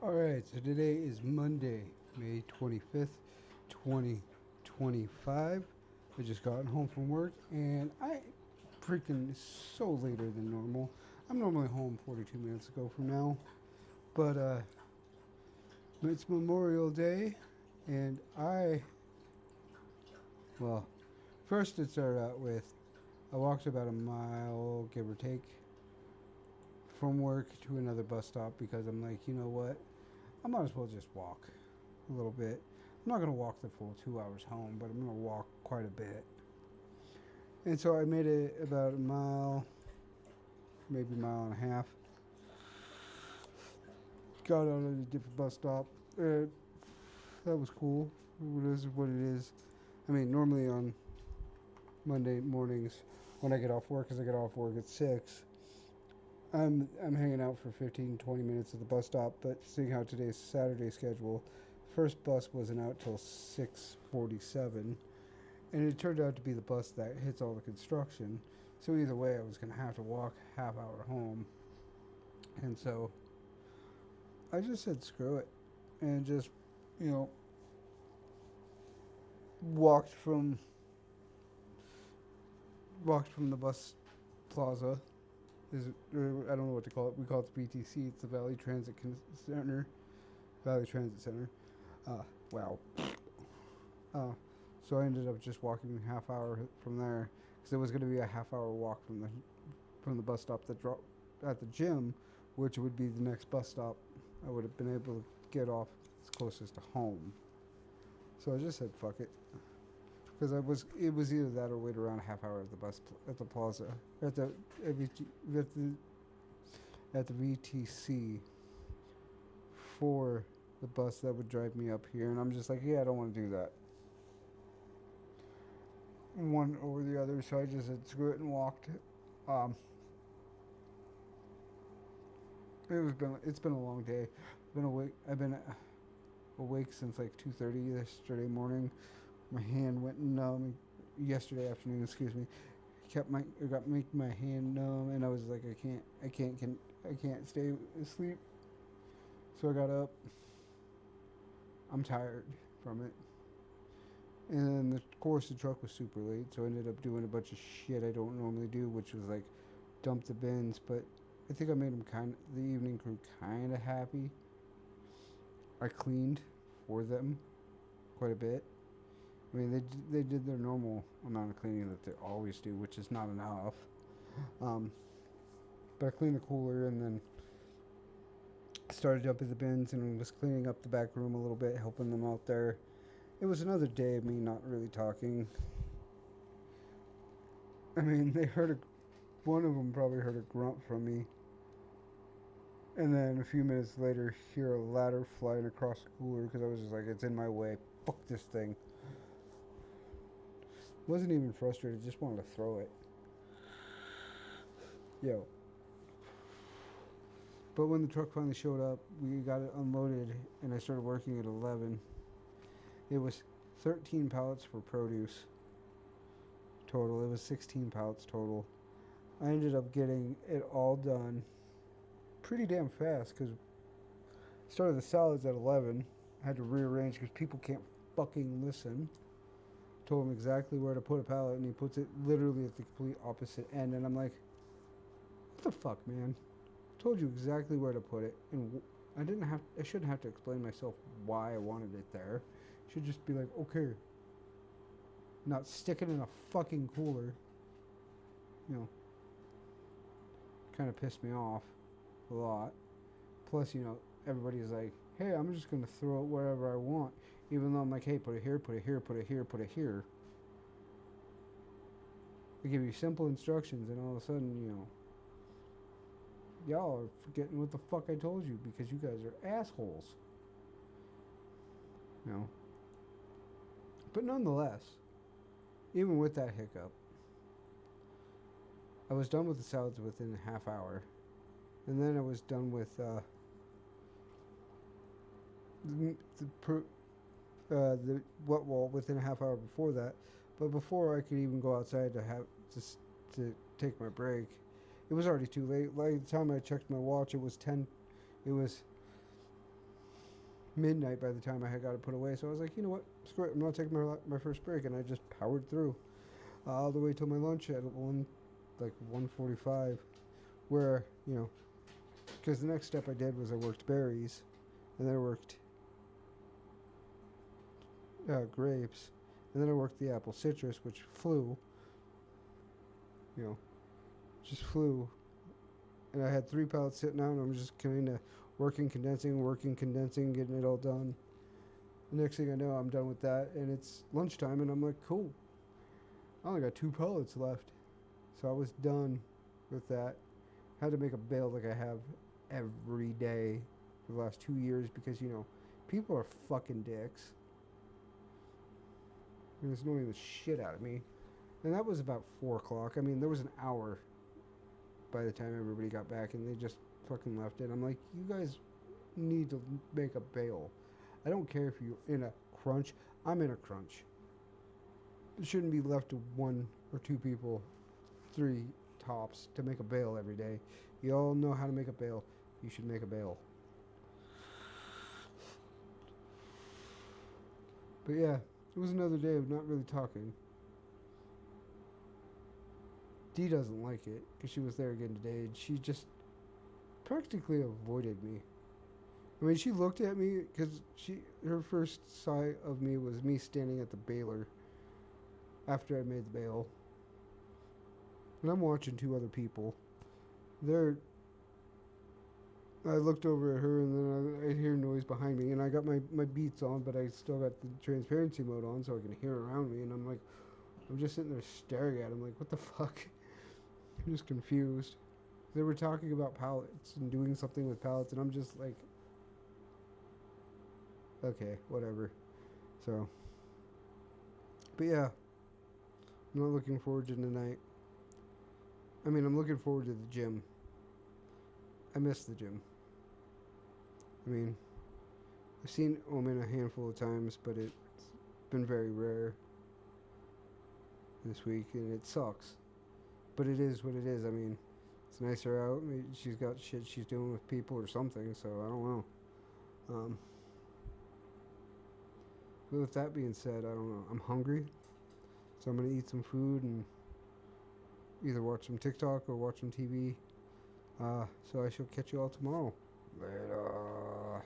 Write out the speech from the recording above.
Alright, so today is Monday, May 25th, 2025. I just got home from work and I freaking so later than normal. I'm normally home 42 minutes ago from now, but it's Memorial Day and well, first it started out with I walked about a mile, give or take, from work to another bus stop because I'm like, you know what? I might as well just walk a little bit. I'm not going to walk the full 2 hours home, but I'm going to walk quite a bit. And so I made it about a mile, maybe a mile and a half. Got out at a different bus stop. That was cool. It is what it is. I mean, normally on Monday mornings when I get off work, because I get off work at 6, I'm hanging out for 15, 20 minutes at the bus stop, but seeing how today's Saturday schedule, first bus wasn't out till 6:47, and it turned out to be the bus that hits all the construction. So either way, I was gonna have to walk half hour home, and so I just said screw it, and just you know walked from walked from the bus plaza. I don't know what to call it. We call it the BTC. It's the Center. Valley Transit Center. Wow. Uh, so I ended up just walking a half hour from there because it was going to be a half hour walk from the bus stop that dropped at the gym, which would be the next bus stop. I would have been able to get off as closest to home. So I just said fuck it because it was either that or wait around a half hour at the at the plaza at the VTC for the bus that would drive me up here, and I'm just like, yeah, I don't want to do that. One over the other, so I just said screw it and walked. Um, it's been a long day. I've been awake since like 2:30 yesterday morning. My hand went numb yesterday afternoon. Excuse me. It got making my hand numb, and I was like, I can't stay asleep. So I got up. I'm tired from it. And of course, the truck was super late, so I ended up doing a bunch of shit I don't normally do, which was like dump the bins. But I think I made the evening crew kind of happy. I cleaned for them quite a bit. I mean, they did their normal amount of cleaning that they always do, which is not enough. Um, but I cleaned the cooler and then started up at the bins and was cleaning up the back room a little bit, helping them out there. It was another day of me not really talking. I mean, one of them probably heard a grunt from me, and then a few minutes later, hear a ladder flying across the cooler because I was just like, it's in my way. Fuck this thing. Wasn't even frustrated, just wanted to throw it. Yo. But when the truck finally showed up, we got it unloaded, and I started working at 11. It was 13 pallets for produce total. It was 16 pallets total. I ended up getting it all done pretty damn fast because started the salads at 11. I had to rearrange because people can't fucking listen. Told him exactly where to put a pallet, and he puts it literally at the complete opposite end. And I'm like, what the fuck, man? Told you exactly where to put it, and I shouldn't have to explain myself why I wanted it there. Should just be like, okay, not stick it in a fucking cooler. You know, kind of pissed me off a lot. Plus, everybody's like, hey, I'm just gonna throw it wherever I want, even though I'm like, hey, put it here, put it here, put it here, put it here. They give you simple instructions, and all of a sudden, y'all are forgetting what the fuck I told you because you guys are assholes. You know. But nonetheless, even with that hiccup, I was done with the salads within a half hour. And then I was done with the wet wall within a half hour before that. But before I could even go outside to take my break, it was already too late. By the time I checked my watch, it was 10. It was midnight by the time I had got it put away. So I was like, you know what, screw it, I'm not taking my first break, and I just powered through all the way till my lunch at 1:45, where because the next step I did was I worked berries, and then I worked grapes, and then I worked the apple citrus, which flew, you know, just flew, and I had 3 pallets sitting out, and I'm just kind of working, condensing, getting it all done. The next thing I know, I'm done with that, and it's lunchtime, and I'm like, cool. I only got 2 pellets left, so I was done with that. Had to make a bale like I have every day for the last 2 years because people are fucking dicks. And it's annoying the shit out of me. And that was about 4 o'clock. I mean, there was an hour by the time everybody got back, and they just fucking left it. I'm like, you guys need to make a bale. I don't care if you're in a crunch. I'm in a crunch. It shouldn't be left to 1 or 2 people, 3 tops, to make a bale every day. You all know how to make a bale. You should make a bale. But yeah, it was another day of not really talking. Dee doesn't like it because she was there again today, and she just practically avoided me. I mean, she looked at me because her first sight of me was me standing at the baler after I made the bale, and I'm watching 2 other people. I looked over at her, and then I hear noise behind me, and I got my beats on, but I still got the transparency mode on so I can hear around me, and I'm just sitting there staring at him like, what the fuck? I'm just confused. They were talking about pallets and doing something with pallets, and I'm just like, okay, whatever. So, but yeah, I'm not looking forward to tonight. I mean, I'm looking forward to the gym. I miss the gym. I mean, I've seen Omen a handful of times, but it's been very rare this week, and it sucks. But it is what it is. I mean, it's nicer out. She's got shit she's doing with people or something, so I don't know. But with that being said, I don't know. I'm hungry, so I'm gonna eat some food and either watch some TikTok or watch some TV. So I shall catch you all tomorrow. Later.